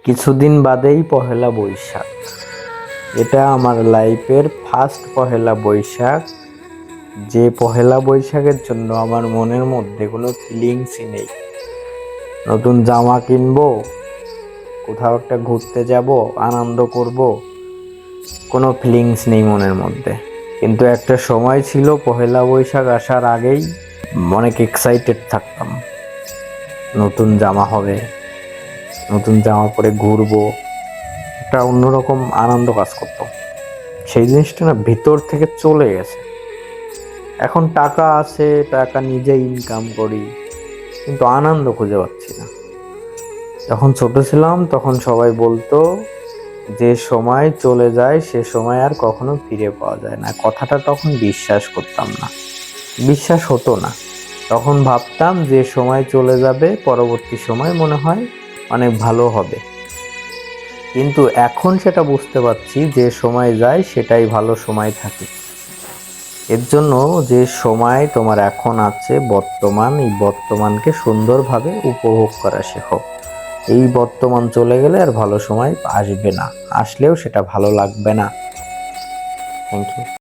কিছুদিন বাদেই পহেলা বৈশাখ। এটা আমার লাইফের ফার্স্ট পহেলা বৈশাখ। যে পহেলা বৈশাখের জন্য আমার মনের মধ্যে কোনো ফিলিংসই নেই। নতুন জামা কিনবো, কোথাও একটা ঘুরতে যাব, আনন্দ করব, কোনো ফিলিংস নেই মনের মধ্যে। কিন্তু একটা সময় ছিল পহেলা বৈশাখ আসার আগেই অনেক এক্সাইটেড থাকতাম। নতুন জামা হবে, নতুন জামা পরে ঘুরবো, একটা অন্যরকম আনন্দ কাজ করতো। সেই জিনিসটা না ভিতর থেকে চলে গেছে। এখন টাকা আছে, টাকা নিজে ইনকাম করি, কিন্তু আনন্দ খুঁজে পাচ্ছি না। যখন ছোট ছিলাম তখন সবাই বলতো যে সময় চলে যায় সে সময় আর কখনো ফিরে পাওয়া যায় না। কথাটা তখন বিশ্বাস করতাম না, বিশ্বাস হতো না। তখন ভাবতাম যে সময় চলে যাবে, পরবর্তী সময় মনে হয় অনেক ভালো হবে। কিন্তু এখন সেটা বুঝতে পারছি যে সময় যায় সেটাই ভালো সময় থাকে। এর জন্য যে সময় তোমার এখন আছে বর্তমান, এই বর্তমানকে সুন্দরভাবে উপভোগ করা শেখো। এই বর্তমান চলে গেলে আর ভালো সময় আসবে না, আসলেও সেটা ভালো লাগবে না। Thank you.